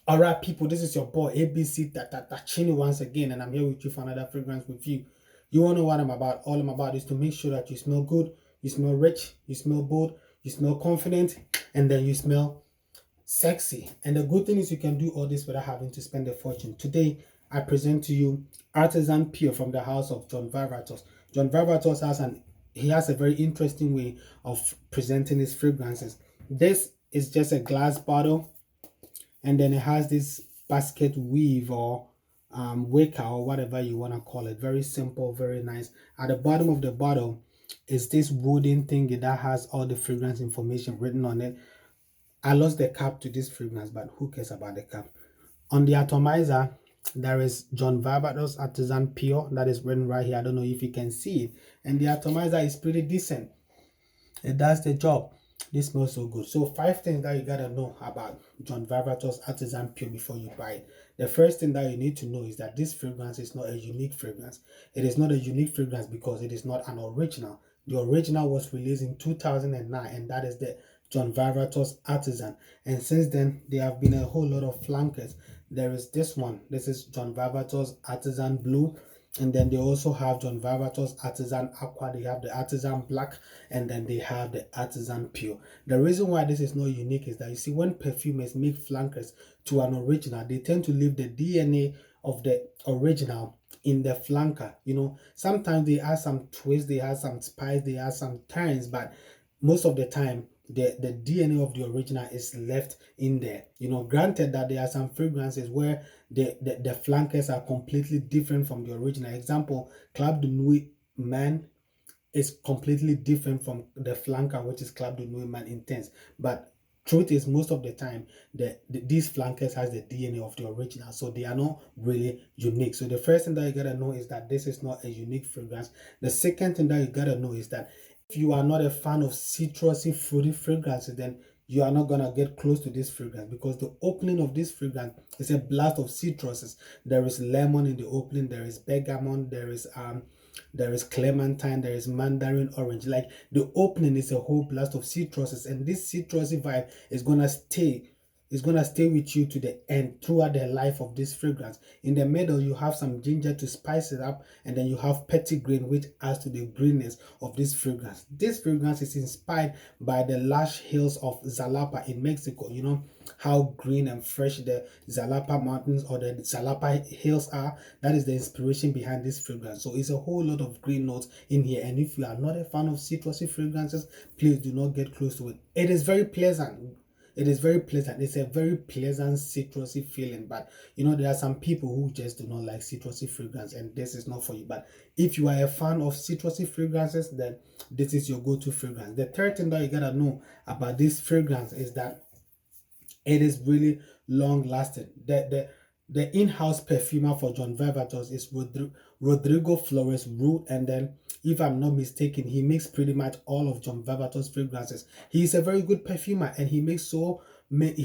All right, people, this is your boy ABC Chini once again, and I'm here with you for another fragrance review. You all know what I'm about. All I'm about is to make sure that you smell good, you smell rich, you smell bold, you smell confident, and then you smell sexy. And the good thing is you can do all this without having to spend a fortune. Today, I present to you Artisan Pure from the house of John Varvatos. John Varvatos has a very interesting way of presenting his fragrances. This is just a glass bottle, and then it has this basket weave or wicker or whatever you want to call it. Very simple, very nice. At the bottom of the bottle is this wooden thing that has all the fragrance information written on it. I lost the cap to this fragrance, but who cares about the cap? On the atomizer, there is John Varvatos Artisan Pure that is written right here. I don't know if you can see it, and the atomizer is pretty decent. It does the job. This smells so good. So 5 things that you gotta know about John Varvatos Artisan Pure before you buy it. The first thing that you need to know is that this fragrance is not a unique fragrance. It is not a unique fragrance because it is not an original. The original was released in 2009, and that is the John Varvatos Artisan. And since then, there have been a whole lot of flankers. There is this one. This is John Varvatos Artisan Blue. And then they also have John Varvatos Artisan Aqua, they have the Artisan Black, and then they have the Artisan Pure. The reason why this is not unique is that you see, when perfumers make flankers to an original, they tend to leave the DNA of the original in the flanker. You know, sometimes they add some twist, they add some spice, they add some tines, but most of the time the DNA of the original is left in there. You know, granted that there are some fragrances where the flankers are completely different from the original. Example, Club de Nuit Man is completely different from the flanker, which is Club de Nuit Man Intense. But truth is, most of the time, these flankers has the DNA of the original, so they are not really unique. So the first thing that you gotta know is that this is not a unique fragrance. The second thing that you gotta know is that if you are not a fan of citrusy, fruity fragrances, then you are not gonna get close to this fragrance, because the opening of this fragrance is a blast of citruses. There is lemon in the opening, there is bergamot, there is Clementine, there is Mandarin orange. Like, the opening is a whole blast of citruses, and this citrusy vibe is gonna stay. It's gonna stay with you to the end throughout the life of this fragrance. In the middle, you have some ginger to spice it up, and then you have Petitgrain, which adds to the greenness of this fragrance. This fragrance is inspired by the lush hills of Xalapa in Mexico. You know how green and fresh the Xalapa mountains or the Xalapa hills are. That is the inspiration behind this fragrance. So it's a whole lot of green notes in here. And if you are not a fan of citrusy fragrances, please do not get close to it. It is very pleasant. It is very pleasant. It's a very pleasant citrusy feeling. But you know, there are some people who just do not like citrusy fragrance, and this is not for you. But if you are a fan of citrusy fragrances, then this is your go-to fragrance. The third thing that you gotta know about this fragrance is that it is really long lasting. The in-house perfumer for John Varvatos is Rodrigo Flores Root, and then, if I'm not mistaken, he makes pretty much all of John Varvatos fragrances. He is a very good perfumer, and he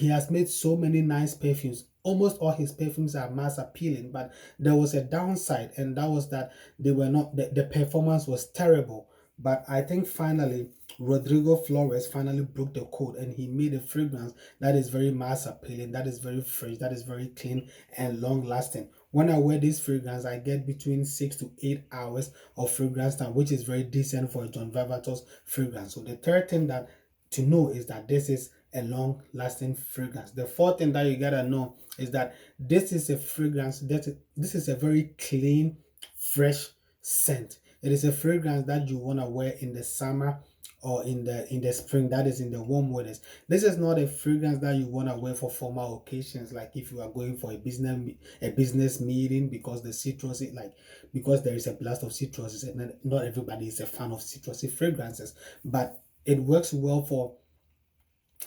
has made so many nice perfumes. Almost all his perfumes are mass appealing, but there was a downside, and that was that they were not the performance was terrible. But I think finally Rodrigo Flores finally broke the code, and he made a fragrance that is very mass appealing, that is very fresh, that is very clean and long lasting. When I wear this fragrance, I get between 6 to 8 hours of fragrance time, which is very decent for a John Varvatos fragrance. So the third thing that to know is that this is a long lasting fragrance. The fourth thing that you gotta know is that this is a fragrance this is a very clean, fresh scent. It is a fragrance that you want to wear in the summer or in the spring, that is in the warm weathers. This is not a fragrance that you want to wear for formal occasions, like if you are going for a business meeting, because the citrusy, like, because there is a blast of citruses, and not everybody is a fan of citrusy fragrances. But it works well for,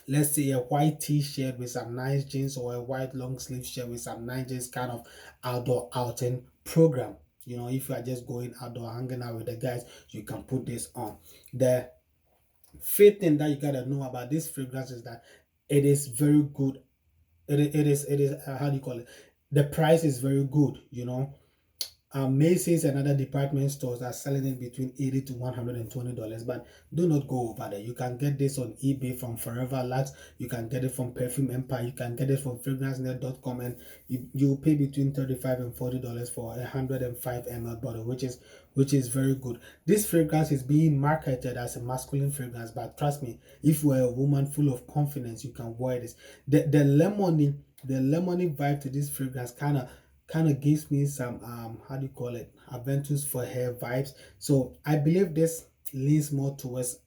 let's say, a white t-shirt with some nice jeans, or a white long sleeve shirt with some nice jeans, kind of outdoor outing program. You know, if you are just going outdoor hanging out with the guys, you can put this on. The fifth thing that you gotta know about this fragrance is that it is very good. It is how do you call it? The price is very good, you know. Macy's and other department stores are selling it between $80 to $120, but do not go over there. You can get this on eBay from Forever Lux. You can get it from Perfume Empire. You can get it from fragrancenet.com, and you pay between $35 and $40 for a 105 ml bottle, which is very good. This fragrance is being marketed as a masculine fragrance, but trust me, if you are a woman full of confidence, you can wear this. The lemony vibe to this fragrance kind of gives me some how do you call it, Aventus for hair vibes. So I believe this leans more towards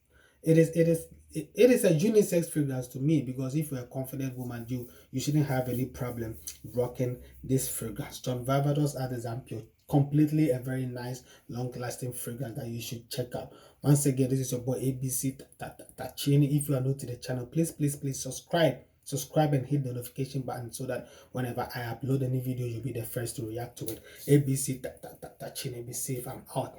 it is a unisex fragrance to me, because if you're a confident woman, you shouldn't have any problem rocking this fragrance. John Varvatos Artisan Pure, completely a very nice long-lasting fragrance that you should check out. Once again, this is your boy ABC Tachini. If you are new to the channel, please subscribe and hit the notification button so that whenever I upload any video, you'll be the first to react to it. ABC Tachini, be safe. I'm out.